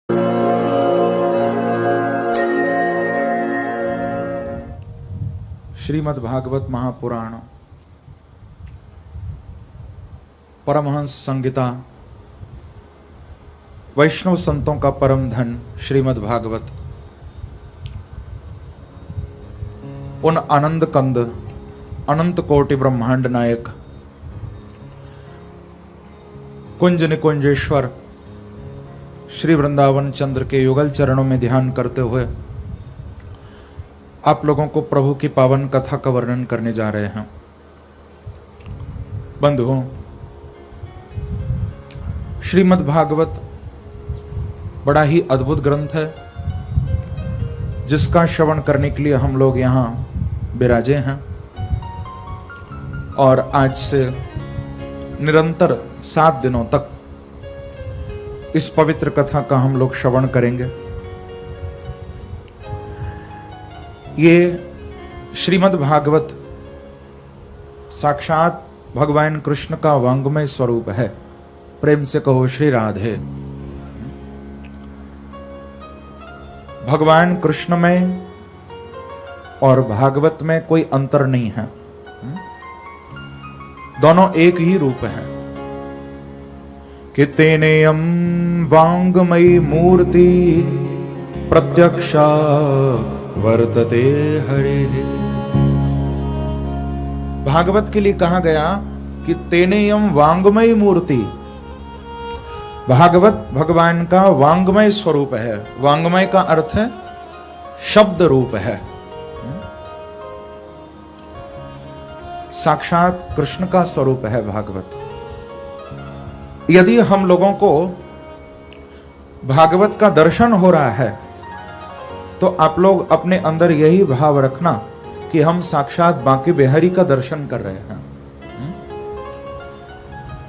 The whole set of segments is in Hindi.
श्रीमद् भागवत महापुराण परमहंस संहिता वैष्णव संतों का परम धन श्रीमद् भागवत उन आनंद कंद अनंत कोटि ब्रह्मांड नायक कुंज निकुंजेश्वर श्री वृंदावन चंद्र के युगल चरणों में ध्यान करते हुए आप लोगों को प्रभु की पावन कथा का वर्णन करने जा रहे हैं। बंधुओं, श्रीमद् भागवत बड़ा ही अद्भुत ग्रंथ है जिसका श्रवण करने के लिए हम लोग यहाँ विराजे हैं और आज से निरंतर 7 दिनों तक इस पवित्र कथा का हम लोग श्रवण करेंगे। ये श्रीमद् भागवत साक्षात भगवान कृष्ण का वांग्मय स्वरूप है। प्रेम से कहो श्री राधे। भगवान कृष्ण में और भागवत में कोई अंतर नहीं है, दोनों एक ही रूप है। कि तेनेयम वांग्मयी मूर्ति प्रत्यक्षा वर्तते हरे। भागवत के लिए कहा गया कि तेनेयम वांग्मय मूर्ति। भागवत भगवान का वांग्मय स्वरूप है। वांग्मय का अर्थ है शब्द रूप है। साक्षात कृष्ण का स्वरूप है भागवत। यदि हम लोगों को भागवत का दर्शन हो रहा है तो आप लोग अपने अंदर यही भाव रखना कि हम साक्षात बांके बिहारी का दर्शन कर रहे हैं।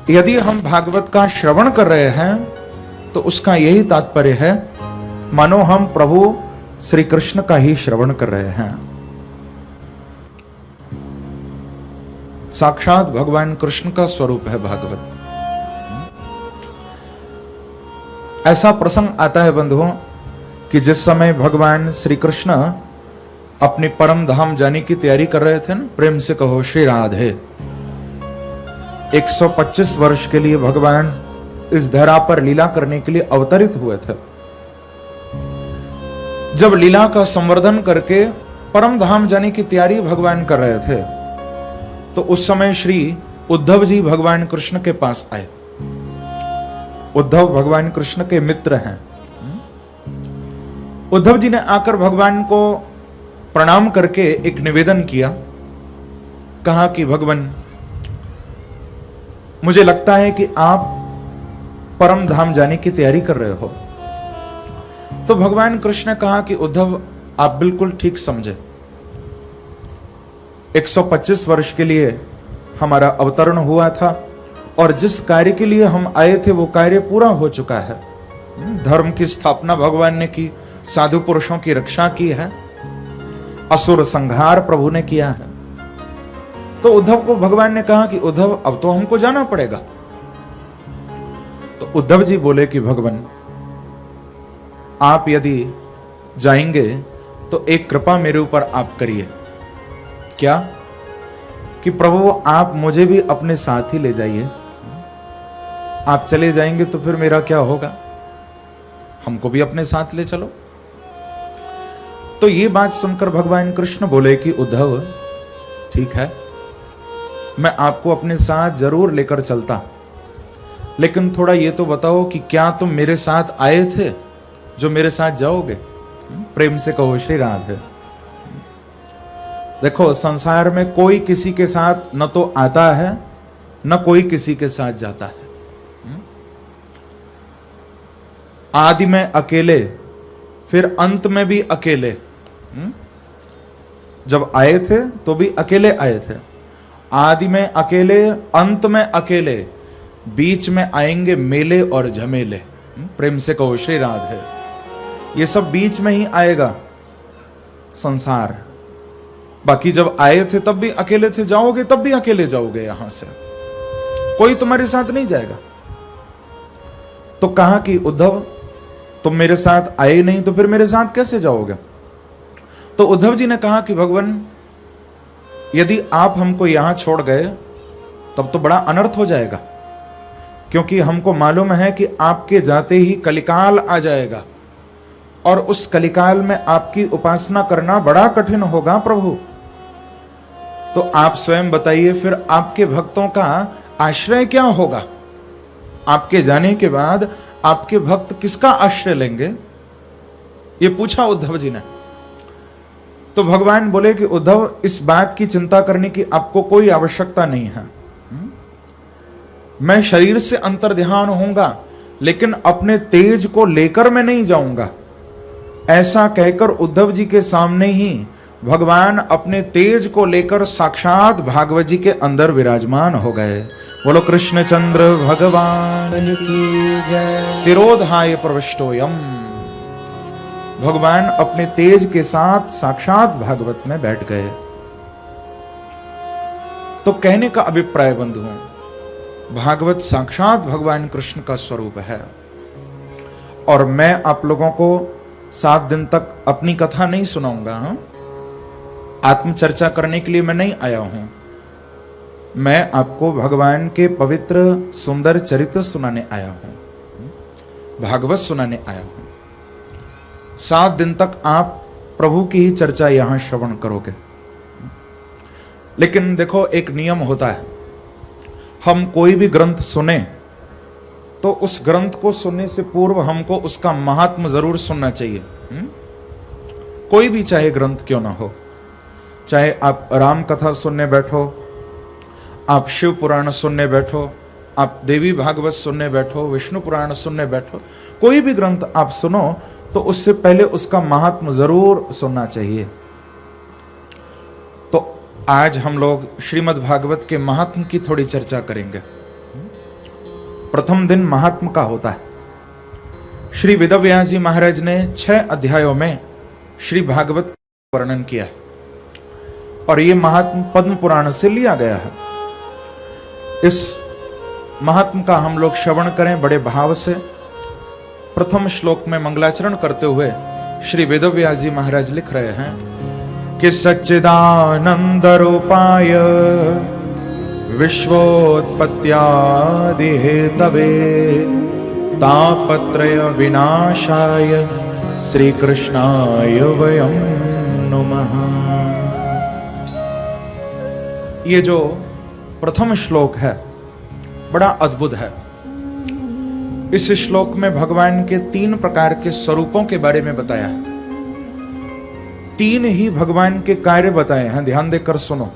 यदि हम भागवत का श्रवण कर रहे हैं तो उसका यही तात्पर्य है मानो हम प्रभु श्री कृष्ण का ही श्रवण कर रहे हैं। साक्षात भगवान कृष्ण का स्वरूप है भागवत। ऐसा प्रसंग आता है बंधुओं कि जिस समय भगवान श्री कृष्ण अपनी परम धाम जाने की तैयारी कर रहे थे ना, प्रेम से कहो श्री राधे। 125 वर्ष के लिए भगवान इस धरा पर लीला करने के लिए अवतरित हुए थे। जब लीला का संवर्धन करके परम धाम जाने की तैयारी भगवान कर रहे थे तो उस समय श्री उद्धव जी भगवान कृष्ण के पास आए। उद्धव भगवान कृष्ण के मित्र हैं। उद्धव जी ने आकर भगवान को प्रणाम करके एक निवेदन किया। कहा कि भगवान, मुझे लगता है कि आप परम धाम जाने की तैयारी कर रहे हो। तो भगवान कृष्ण ने कहा कि उद्धव, आप बिल्कुल ठीक समझे। 125 वर्ष के लिए हमारा अवतरण हुआ था और जिस कार्य के लिए हम आए थे वो कार्य पूरा हो चुका है। धर्म की स्थापना भगवान ने की, साधु पुरुषों की रक्षा की है, असुर संहार प्रभु ने किया है। तो उद्धव को भगवान ने कहा कि उद्धव, अब तो हमको जाना पड़ेगा। तो उद्धव जी बोले कि भगवान, आप यदि जाएंगे तो एक कृपा मेरे ऊपर आप करिए। क्या? कि प्रभु आप मुझे भी अपने साथ ही ले जाइए। आप चले जाएंगे तो फिर मेरा क्या होगा? हमको भी अपने साथ ले चलो। तो ये बात सुनकर भगवान कृष्ण बोले कि उद्धव, ठीक है, मैं आपको अपने साथ जरूर लेकर चलता, लेकिन थोड़ा ये तो बताओ कि क्या तुम मेरे साथ आए थे जो मेरे साथ जाओगे? प्रेम से कहो श्री राधे। देखो, संसार में कोई किसी के साथ न तो आता है न कोई किसी के साथ जाता है। आदि में अकेले, फिर अंत में भी अकेले। जब आए थे तो भी अकेले आए थे। आदि में अकेले, अंत में अकेले, बीच में आएंगे मेले और झमेले। प्रेम से कहो श्री राधे। ये सब बीच में ही आएगा संसार। बाकी जब आए थे तब भी अकेले थे, जाओगे तब भी अकेले जाओगे। यहां से कोई तुम्हारे साथ नहीं जाएगा। तो कहा कि उद्धव, तुम मेरे साथ आए नहीं तो फिर मेरे साथ कैसे जाओगे? तो उद्धव जी ने कहा कि भगवान, यदि आप हमको यहां छोड़ गए तब तो बड़ा अनर्थ हो जाएगा, क्योंकि हमको मालूम है कि आपके जाते ही कलिकाल आ जाएगा और उस कलिकाल में आपकी उपासना करना बड़ा कठिन होगा प्रभु। तो आप स्वयं बताइए फिर आपके भक्तों का आश्रय क्या होगा? आपके जाने के बाद आपके भक्त किसका आश्रय लेंगे? ये पूछा उद्धव जी ने। तो भगवान बोले कि उद्धव, इस बात की चिंता करने की आपको कोई आवश्यकता नहीं है। मैं शरीर से अंतर्ध्यान होऊंगा, लेकिन अपने तेज को लेकर मैं नहीं जाऊंगा। ऐसा कहकर उद्धव जी के सामने ही भगवान अपने तेज को लेकर साक्षात भागवत जी के अंदर विराजमान हो गए। बोलो कृष्णचंद्र भगवान की जय। तिरोधाय प्रविष्टोयम। भगवान अपने तेज के साथ साक्षात भागवत में बैठ गए। तो कहने का अभिप्राय बंधुओं, भागवत साक्षात भगवान कृष्ण का स्वरूप है। और मैं आप लोगों को 7 दिन तक अपनी कथा नहीं सुनाऊंगा। आत्मचर्चा करने के लिए मैं नहीं आया हूं। मैं आपको भगवान के पवित्र सुंदर चरित्र सुनाने आया हूं, भागवत सुनाने आया हूं। 7 दिन तक आप प्रभु की ही चर्चा यहां श्रवण करोगे। लेकिन देखो, एक नियम होता है, हम कोई भी ग्रंथ सुने तो उस ग्रंथ को सुनने से पूर्व हमको उसका महात्म जरूर सुनना चाहिए। कोई भी चाहे ग्रंथ क्यों ना हो, चाहे आप राम कथा सुनने बैठो, आप शिव पुराण सुनने बैठो, आप देवी भागवत सुनने बैठो, विष्णु पुराण सुनने बैठो, कोई भी ग्रंथ आप सुनो तो उससे पहले उसका महात्म जरूर सुनना चाहिए। तो आज हम लोग श्रीमद् भागवत के महात्म की थोड़ी चर्चा करेंगे। प्रथम दिन महात्म का होता है। श्री वेदव्यास जी महाराज ने 6 अध्यायों में श्री भागवत का वर्णन किया है और यह महात्म पद्म पुराण से लिया गया है। इस महात्म का हम लोग श्रवण करें बड़े भाव से। प्रथम श्लोक में मंगलाचरण करते हुए श्री वेदव्यास जी महाराज लिख रहे हैं कि सच्चिदानंद रूपाय विश्वोत्पत्त्यादि हेतवे तापत्रय विनाशाय श्री कृष्णाय वयं नमः। ये जो प्रथम श्लोक है बड़ा अद्भुत है। इस श्लोक में भगवान के 3 प्रकार के स्वरूपों के बारे में बताया है। 3 ही भगवान के कार्य बताए हैं, ध्यान देकर सुनो।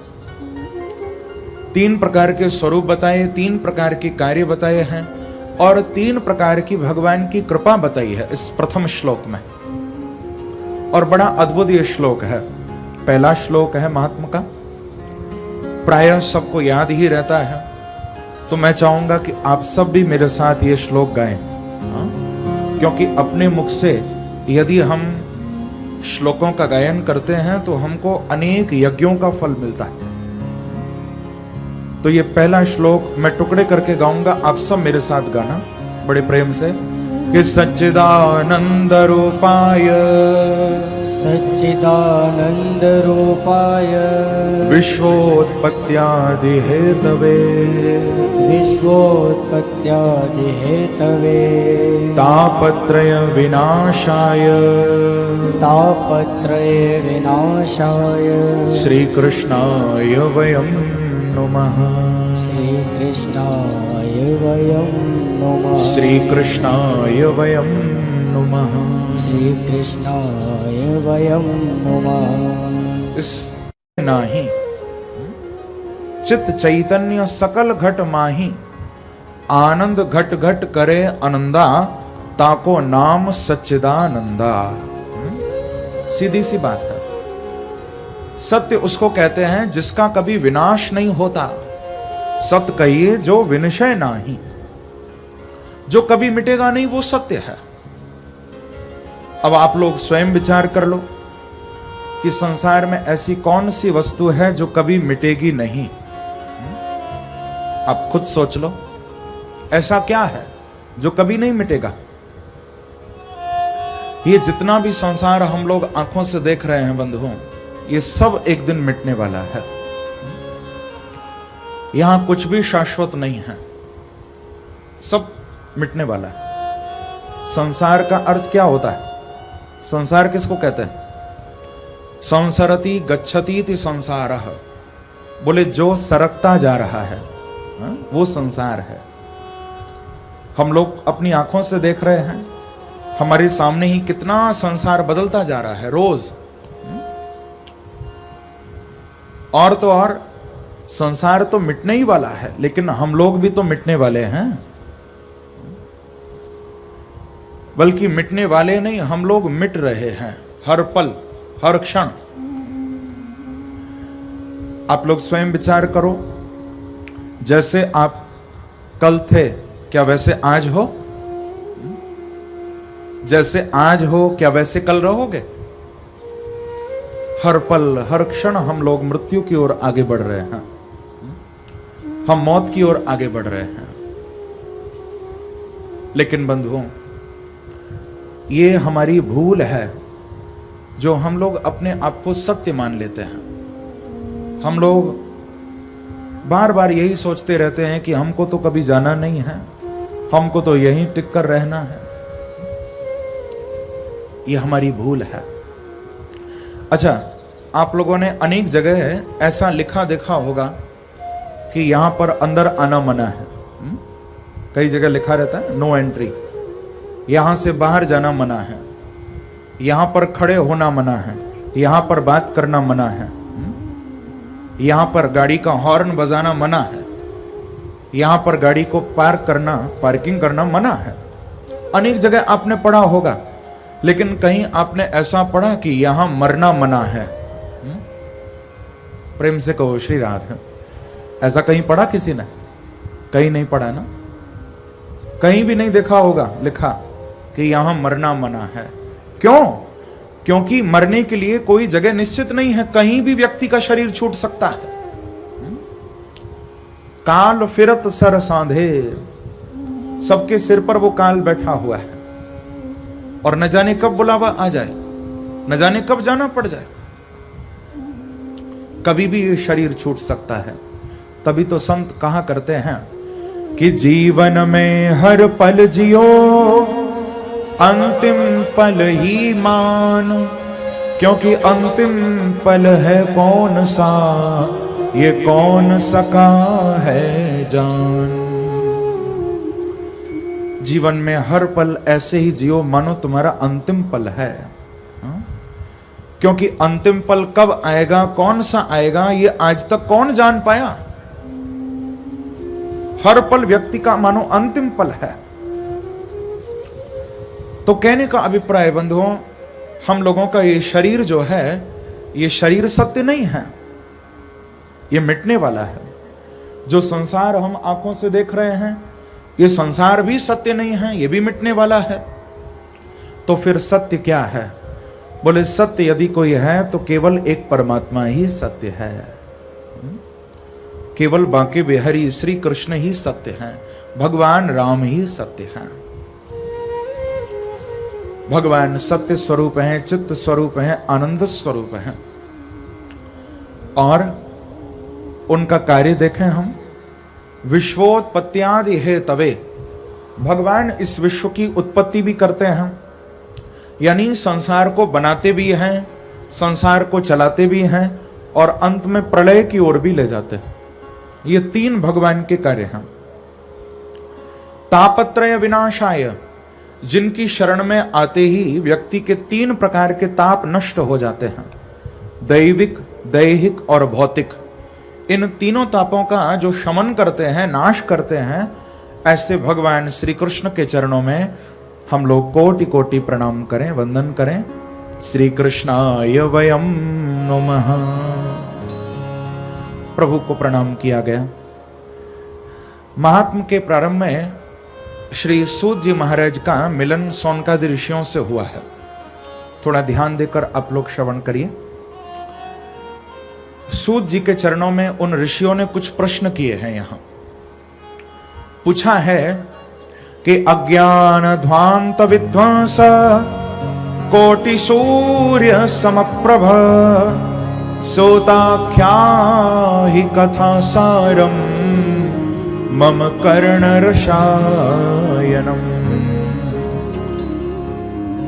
3 प्रकार के स्वरूप बताए, 3 प्रकार के कार्य बताए हैं और 3 प्रकार की भगवान की कृपा बताई है इस प्रथम श्लोक में। और बड़ा अद्भुत ये श्लोक है। पहला श्लोक है महात्मा का, प्रायः सबको याद ही रहता है। तो मैं चाहूंगा कि आप सब भी मेरे साथ ये श्लोक गाएं, क्योंकि अपने मुख से यदि हम श्लोकों का गायन करते हैं तो हमको अनेक यज्ञों का फल मिलता है। तो ये पहला श्लोक मैं टुकड़े करके गाऊंगा, आप सब मेरे साथ गाना बड़े प्रेम से कि सच्चिदानंद रूपाय सच्चिदानंद रूपाय विश्वोत्पत्त्यादि हेतवे विश्वोत्पत्त्यादि हेतवे तापत्रय विनाशाय तापत्रय विनाशाय श्री कृष्णाय वयं नमः। श्री कृष्णाय वयं नमः। श्री कृष्णाय वयं नमः। श्री कृष्णाय वयं नमः। इस नाही चित्त चैतन्य सकल घट माही आनंद घट घट करे आनंदा ताको नाम सच्चिदानंदा। सीधी सी बात है। सत्य उसको कहते हैं जिसका कभी विनाश नहीं होता। सत्य कहिए जो विनशय नाही, जो कभी मिटेगा नहीं, वो सत्य है। अब आप लोग स्वयं विचार कर लो कि संसार में ऐसी कौन सी वस्तु है जो कभी मिटेगी नहीं। आप खुद सोच लो, ऐसा क्या है जो कभी नहीं मिटेगा। ये जितना भी संसार हम लोग आंखों से देख रहे हैं बंधुओं, ये सब एक दिन मिटने वाला है। यहां कुछ भी शाश्वत नहीं है, सब मिटने वाला है। संसार का अर्थ क्या होता है? संसार किसको कहते हैं? संसरति गच्छतीति संसारः, बोले जो सरकता जा रहा है वो संसार है। हम लोग अपनी आंखों से देख रहे हैं, हमारे सामने ही कितना संसार बदलता जा रहा है रोज। और तो और संसार तो मिटने ही वाला है, लेकिन हम लोग भी तो मिटने वाले हैं। बल्कि मिटने वाले नहीं, हम लोग मिट रहे हैं हर पल हर क्षण। आप लोग स्वयं विचार करो, जैसे आप कल थे क्या वैसे आज हो? जैसे आज हो क्या वैसे कल रहोगे? हर पल हर क्षण हम लोग मृत्यु की ओर आगे बढ़ रहे हैं, हम मौत की ओर आगे बढ़ रहे हैं। लेकिन बंधुओं, ये हमारी भूल है जो हम लोग अपने आप को सत्य मान लेते हैं। हम लोग बार बार यही सोचते रहते हैं कि हमको तो कभी जाना नहीं है, हमको तो यहीं टिक कर रहना है। ये हमारी भूल है। अच्छा, आप लोगों ने अनेक जगह ऐसा लिखा देखा होगा कि यहां पर अंदर आना मना है। कई जगह लिखा रहता है नो एंट्री, यहां से बाहर जाना मना है, यहां पर खड़े होना मना है, यहां पर बात करना मना है, यहां पर गाड़ी का हॉर्न बजाना मना है, यहां पर गाड़ी को पार्किंग करना मना है। अनेक जगह आपने पढ़ा होगा, लेकिन कहीं आपने ऐसा पढ़ा कि यहां मरना मना है? प्रेम से कहो श्री राधे। ऐसा कहीं पढ़ा किसी ने? कहीं नहीं पढ़ा ना, कहीं भी नहीं देखा होगा लिखा कि यहां मरना मना है। क्यों? क्योंकि मरने के लिए कोई जगह निश्चित नहीं है, कहीं भी व्यक्ति का शरीर छूट सकता है। काल फिरत सर सांधे, सबके सिर पर वो काल बैठा हुआ है और न जाने कब बुलावा आ जाए, न जाने कब जाना पड़ जाए, कभी भी ये शरीर छूट सकता है। तभी तो संत कहा करते हैं कि जीवन में हर पल जियो, अंतिम पल ही मान, क्योंकि अंतिम पल है कौन सा, ये कौन सका है जान। जीवन में हर पल ऐसे ही जियो मानो तुम्हारा अंतिम पल है। क्योंकि अंतिम पल कब आएगा, कौन सा आएगा, ये आज तक कौन जान पाया। हर पल व्यक्ति का मानो अंतिम पल है। तो कहने का अभिप्राय बंधुओं, हम लोगों का ये शरीर जो है, ये शरीर सत्य नहीं है, ये मिटने वाला है। जो संसार हम आंखों से देख रहे हैं, ये संसार भी सत्य नहीं है, ये भी मिटने वाला है। तो फिर सत्य क्या है? बोले सत्य यदि कोई है तो केवल एक परमात्मा ही सत्य है। केवल बांके बिहारी श्री कृष्ण ही सत्य है, भगवान राम ही सत्य है। भगवान सत्य स्वरूप हैं, चित्त स्वरूप हैं, आनंद स्वरूप हैं। और उनका कार्य देखें हम, विश्वोत्पत्त्यादि हेतवे, भगवान इस विश्व की उत्पत्ति भी करते हैं, यानी संसार को बनाते भी हैं, संसार को चलाते भी हैं, और अंत में प्रलय की ओर भी ले जाते हैं। ये तीन भगवान के कार्य हैं। तापत्रय विनाशाय, जिनकी शरण में आते ही व्यक्ति के तीन प्रकार के ताप नष्ट हो जाते हैं, दैविक, दैहिक और भौतिक। इन तीनों तापों का जो शमन करते हैं, नाश करते हैं, ऐसे भगवान श्री कृष्ण के चरणों में हम लोग कोटि कोटि प्रणाम करें, वंदन करें। श्री कृष्णाय वयम नमः। प्रभु को प्रणाम किया गया। महात्म के प्रारंभ में श्री सूत जी महाराज का मिलन सोनकादि ऋषियों से हुआ है। थोड़ा ध्यान देकर आप लोग श्रवण करिए। सूत जी के चरणों में उन ऋषियों ने कुछ प्रश्न किए हैं। यहां पूछा है कि अज्ञान ध्वांत विध्वंस कोटि सूर्य समप्रभ सोताख्या ही कथा सारम मम कर्ण रसायनम।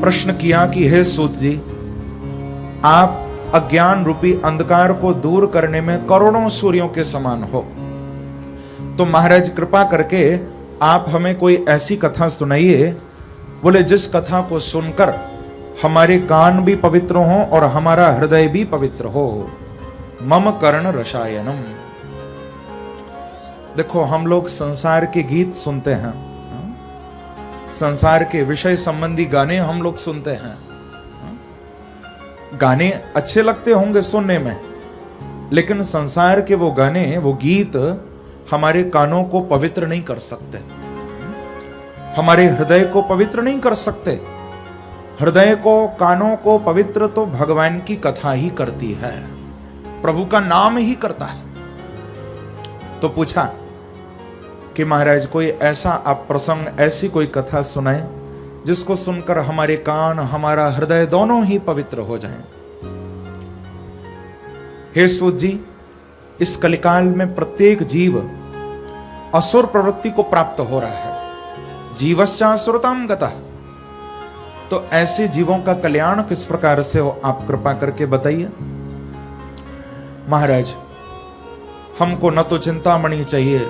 प्रश्न किया कि हे सूत जी, आप अज्ञान रूपी अंधकार को दूर करने में करोड़ों सूर्यों के समान हो, तो महाराज कृपा करके आप हमें कोई ऐसी कथा सुनाइए, बोले जिस कथा को सुनकर हमारे कान भी पवित्र हो और हमारा हृदय भी पवित्र हो। मम कर्ण रसायनम। देखो, हम लोग संसार के गीत सुनते हैं, संसार के विषय संबंधी गाने हम लोग सुनते हैं। गाने अच्छे लगते होंगे सुनने में, लेकिन संसार के वो गाने, वो गीत हमारे कानों को पवित्र नहीं कर सकते, हमारे हृदय को पवित्र नहीं कर सकते। हृदय को, कानों को पवित्र तो भगवान की कथा ही करती है, प्रभु का नाम ही करता है। तो पूछा कि महाराज कोई ऐसा आप प्रसंग, ऐसी कोई कथा सुनाए जिसको सुनकर हमारे कान, हमारा हृदय दोनों ही पवित्र हो जाएं। हे सूत जी, इस कलिकाल में प्रत्येक जीव असुर प्रवृत्ति को प्राप्त हो रहा है, जीवश्चा असुरताम गतः। तो ऐसे जीवों का कल्याण किस प्रकार से हो, आप कृपा करके बताइए। महाराज, हमको न तो चिंतामणि चाहिए,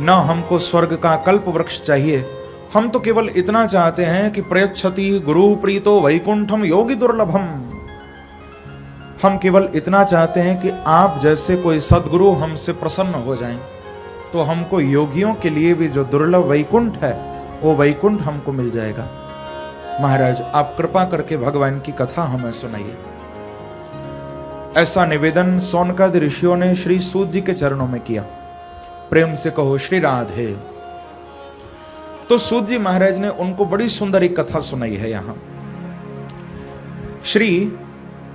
न हमको स्वर्ग का कल्प वृक्ष चाहिए, हम तो केवल इतना चाहते हैं कि प्रयच्छति गुरु प्रीतो वैकुंठम योगी दुर्लभम। हम केवल इतना चाहते हैं कि आप जैसे कोई सदगुरु हमसे प्रसन्न हो जाएं, तो हमको योगियों के लिए भी जो दुर्लभ वैकुंठ है, वो वैकुंठ हमको मिल जाएगा। महाराज, आप कृपा करके भगवान की कथा हमें सुनाइए। ऐसा निवेदन सोनकादि ऋषियों ने श्री सूत जी के चरणों में किया। प्रेम से कहो श्री राधे। तो सूत जी महाराज ने उनको बड़ी सुंदर एक कथा सुनाई है। यहां श्री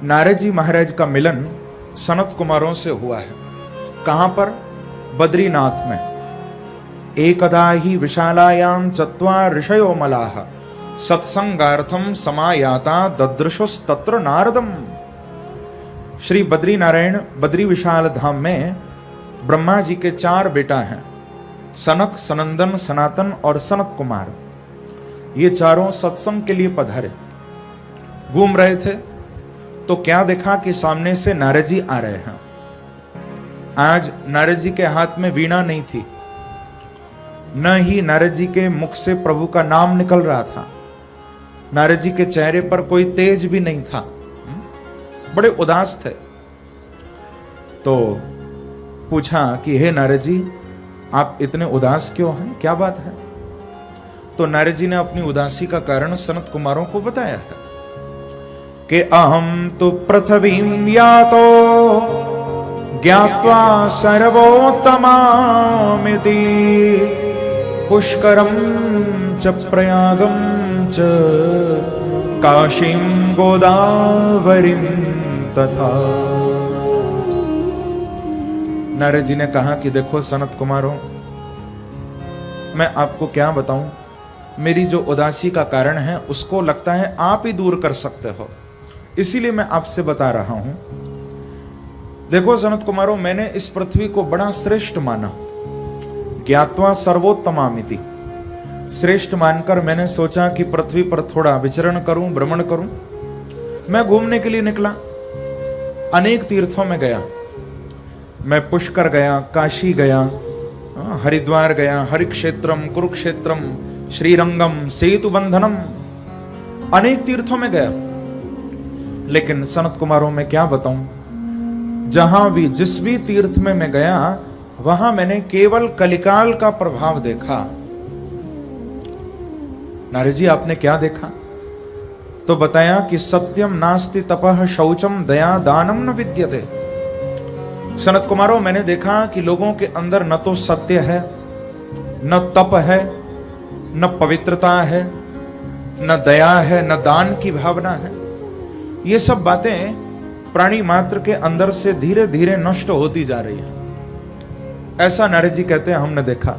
नारद जी महाराज का मिलन सनत कुमारों से हुआ है। कहां पर? बद्रीनाथ में। एकदा ही विशालायाम चत्वार ऋषयो मलाः सत्संगार्थम समायाता ददृशुस्तत्र नारदम। श्री बद्री नारायण, बद्री विशाल धाम में ब्रह्मा जी के 4 बेटा हैं, सनक, सनंदन, सनातन और सनत कुमार। ये चारों सत्संग के लिए पधारे। घूम रहे थे तो क्या देखा कि सामने से नारद जी आ रहे हैं। आज नारद जी के हाथ में वीणा नहीं थी, न ही नारद जी के मुख से प्रभु का नाम निकल रहा था। नारद जी के चेहरे पर कोई तेज भी नहीं था, बड़े उदास थे। तो पूछा कि हे नारद जी, आप इतने उदास क्यों हैं, क्या बात है? तो नारद जी ने अपनी उदासी का कारण सनत कुमारों को बताया है कि अहम तो पृथ्वीं यातो ज्ञात्वा सर्वोत्तमामिति पुष्करम च प्रयागम च काशीं गोदावरीं तथा। नारद जी ने कहा कि देखो सनत कुमारों, मैं आपको क्या बताऊं, मेरी जो उदासी का कारण है उसको लगता है आप ही दूर कर सकते हो, इसीलिए मैं आपसे बता रहा हूं। देखो सनत कुमारों, मैंने इस पृथ्वी को बड़ा श्रेष्ठ माना, ज्ञात्वा सर्वोत्तमामिति, श्रेष्ठ मानकर मैंने सोचा कि पृथ्वी पर थोड़ा विचरण करूं, भ्रमण करूं। मैं घूमने के लिए निकला, अनेक तीर्थों में गया। मैं पुष्कर गया, काशी गया, हरिद्वार गया, हरिक्षेत्रम, कुरुक्षेत्रम, श्रीरंगम, सेतु बंधनम, अनेक तीर्थों में गया। लेकिन सनत कुमारों में क्या बताऊं, जहां भी, जिस भी तीर्थ में मैं गया, वहां मैंने केवल कलिकाल का प्रभाव देखा। नारद जी, आपने क्या देखा? तो बताया कि सत्यम नास्ति तपः शौचम दया दानम न विद्यते। सनत कुमारों, मैंने देखा कि लोगों के अंदर न तो सत्य है, न तप है, न पवित्रता है, न दया है, न दान की भावना है। ये सब बातें प्राणी मात्र के अंदर से धीरे धीरे नष्ट होती जा रही है। ऐसा नारद जी कहते हैं हमने देखा।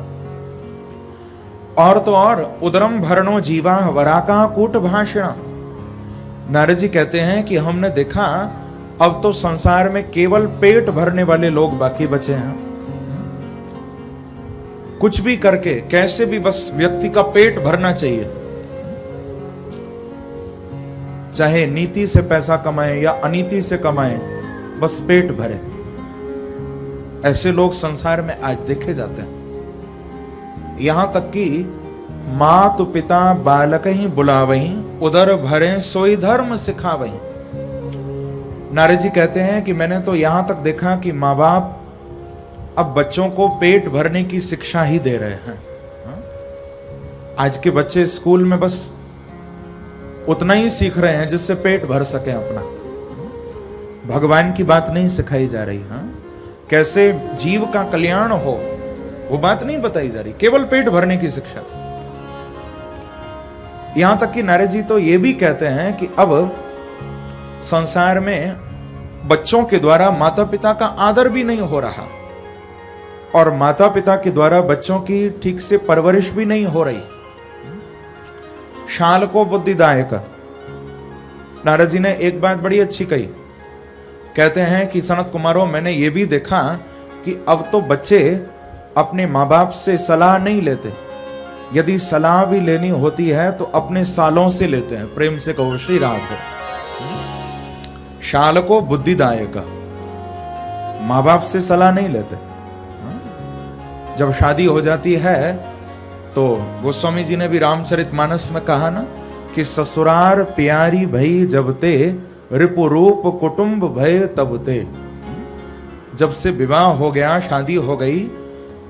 और तो और, उदरम भरणो जीवा वराका कूट भाषण, नारद जी कहते हैं कि हमने देखा अब तो संसार में केवल पेट भरने वाले लोग बाकी बचे हैं। कुछ भी करके कैसे भी बस व्यक्ति का पेट भरना चाहिए, चाहे नीति से पैसा कमाए या अनीति से कमाए, बस पेट भरे। ऐसे लोग संसार में आज देखे जाते हैं। यहां तक कि मातु पिता बालक ही बुलावही, उदर भरे सोई धर्म सिखावही। नारद जी कहते हैं कि मैंने तो यहां तक देखा कि माँ बाप अब बच्चों को पेट भरने की शिक्षा ही दे रहे हैं। आज के बच्चे स्कूल में बस उतना ही सीख रहे हैं जिससे पेट भर सके अपना। भगवान की बात नहीं सिखाई जा रही। कैसे जीव का कल्याण हो वो बात नहीं बताई जा रही, केवल पेट भरने की शिक्षा। यहां तक कि नारद जी तो ये भी कहते हैं कि अब संसार में बच्चों के द्वारा माता पिता का आदर भी नहीं हो रहा और माता पिता के द्वारा बच्चों की ठीक से परवरिश भी नहीं हो रही। शाल को बुद्धिदायक। नारद जी ने एक बात बड़ी अच्छी कही। कहते हैं कि सनत कुमारों, मैंने ये भी देखा कि अब तो बच्चे अपने माँ बाप से सलाह नहीं लेते। यदि सलाह भी लेनी होती है तो अपने सालों से लेते हैं। प्रेम से कहो श्री राधे। शाल को बुद्धिदायक। माँ बाप से सलाह नहीं लेते। जब शादी हो जाती है तो गोस्वामी जी ने भी रामचरितमानस में कहा ना कि ससुरार प्यारी भई जब ते, रिपु रूप कुटुंब भय तब ते। जब से विवाह हो गया, शादी हो गई,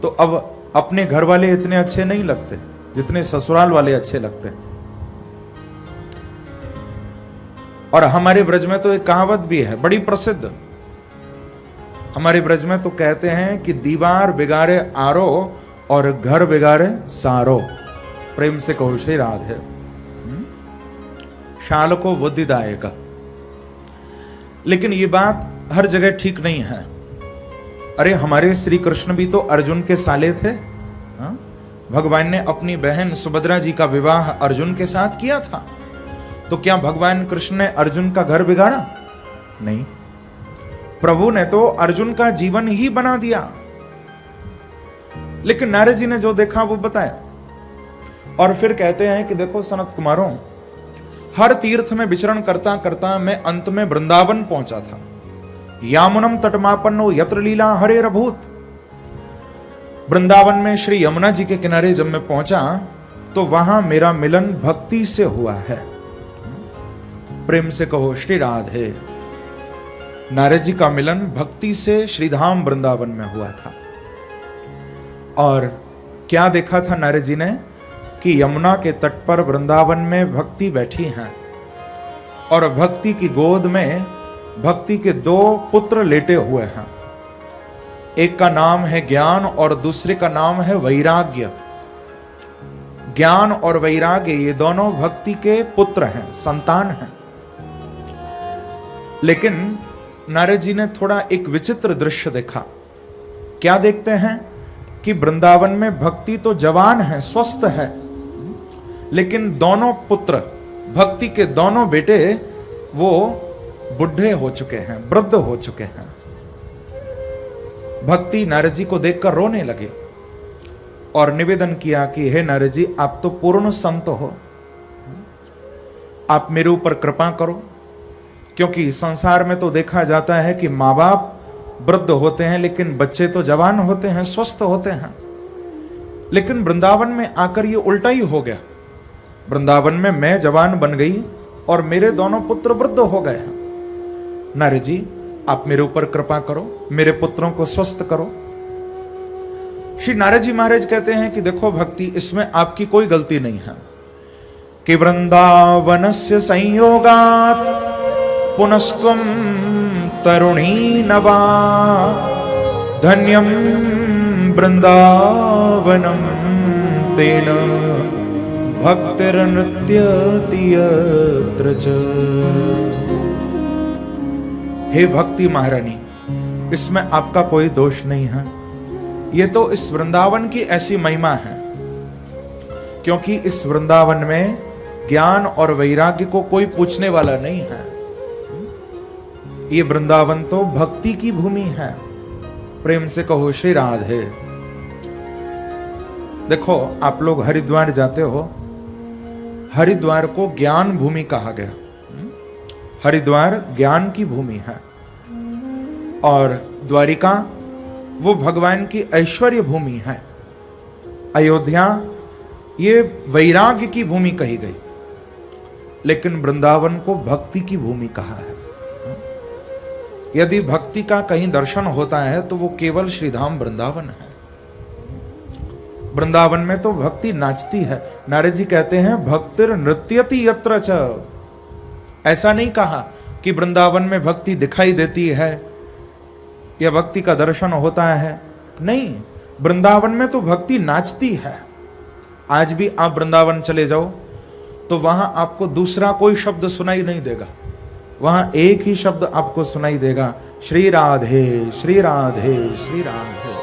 तो अब अपने घर वाले इतने अच्छे नहीं लगते जितने ससुराल वाले अच्छे लगते। और हमारे ब्रज में तो एक कहावत भी है बड़ी प्रसिद्ध। हमारे ब्रज में तो कहते हैं कि दीवार बिगाड़े आरो और घर बिगाड़े सारो। प्रेम से कहो श्री राधे। शाल को बुद्धिदायक। लेकिन ये बात हर जगह ठीक नहीं है। अरे हमारे श्री कृष्ण भी तो अर्जुन के साले थे। भगवान ने अपनी बहन सुभद्रा जी का विवाह अर्जुन के साथ किया था। तो क्या भगवान कृष्ण ने अर्जुन का घर बिगाड़ा? नहीं, प्रभु ने तो अर्जुन का जीवन ही बना दिया। लेकिन नारद जी ने जो देखा वो बताया। और फिर कहते हैं कि देखो सनत कुमारों, हर तीर्थ में विचरण करता करता मैं अंत में वृंदावन पहुंचा था। यामुनम तटमापन्नो यत्र लीला हरे रभूत। वृंदावन में श्री यमुना जी के किनारे जब मैं पहुंचा तो वहां मेरा मिलन भक्ति से हुआ है। प्रेम से कहो श्री राधे। नारद जी का मिलन भक्ति से श्रीधाम वृंदावन में हुआ था। और क्या देखा था नारद जी ने कि यमुना के तट पर वृंदावन में भक्ति बैठी हैं और भक्ति की गोद में भक्ति के दो पुत्र लेटे हुए हैं। एक का नाम है ज्ञान और दूसरे का नाम है वैराग्य। ज्ञान और वैराग्य ये दोनों भक्ति के पुत्र हैं, संतान हैं। लेकिन नारद जी ने थोड़ा एक विचित्र दृश्य देखा। क्या देखते हैं कि वृंदावन में भक्ति तो जवान है, स्वस्थ है, लेकिन दोनों पुत्र, भक्ति के दोनों बेटे, वो बुढ़े हो चुके हैं, वृद्ध हो चुके हैं। भक्ति नारद जी को देखकर रोने लगे और निवेदन किया कि हे नारद जी, आप तो पूर्ण संत हो, आप मेरे ऊपर कृपा करो। क्योंकि संसार में तो देखा जाता है कि माँ बाप वृद्ध होते हैं लेकिन बच्चे तो जवान होते हैं, स्वस्थ होते हैं। लेकिन वृंदावन में आकर ये उल्टा ही हो गया। वृंदावन में मैं जवान बन गई और मेरे दोनों पुत्र वृद्ध हो गए हैं। नारद जी, आप मेरे ऊपर कृपा करो, मेरे पुत्रों को स्वस्थ करो। श्री नारद जी महाराज कहते हैं कि देखो भक्ति, इसमें आपकी कोई गलती नहीं है कि वृंदावनस्य संयोगात् पुनस्त्वं तरुणी नवा धन्यं वृंदावनम तेन भक्तिर्नृत्यति यत्र च। हे भक्ति महारानी, इसमें आपका कोई दोष नहीं है। ये तो इस वृंदावन की ऐसी महिमा है, क्योंकि इस वृंदावन में ज्ञान और वैराग्य को कोई पूछने वाला नहीं है। ये वृंदावन तो भक्ति की भूमि है। प्रेम से कहो श्री राधे। देखो आप लोग हरिद्वार जाते हो, हरिद्वार को ज्ञान भूमि कहा गया। हरिद्वार ज्ञान की भूमि है और द्वारिका वो भगवान की ऐश्वर्य भूमि है। अयोध्या ये वैराग्य की भूमि कही गई, लेकिन वृंदावन को भक्ति की भूमि कहा है। यदि भक्ति का कहीं दर्शन होता है तो वो केवल श्रीधाम वृंदावन है। वृंदावन में तो भक्ति नाचती है। नारद जी कहते हैं भक्तिर नृत्यति यत्र च। ऐसा नहीं कहा कि वृंदावन में भक्ति दिखाई देती है या भक्ति का दर्शन होता है, नहीं, वृंदावन में तो भक्ति नाचती है। आज भी आप वृंदावन चले जाओ तो वहां आपको दूसरा कोई शब्द सुनाई नहीं देगा, वहां एक ही शब्द आपको सुनाई देगा, श्री राधे श्री राधे श्री राधे।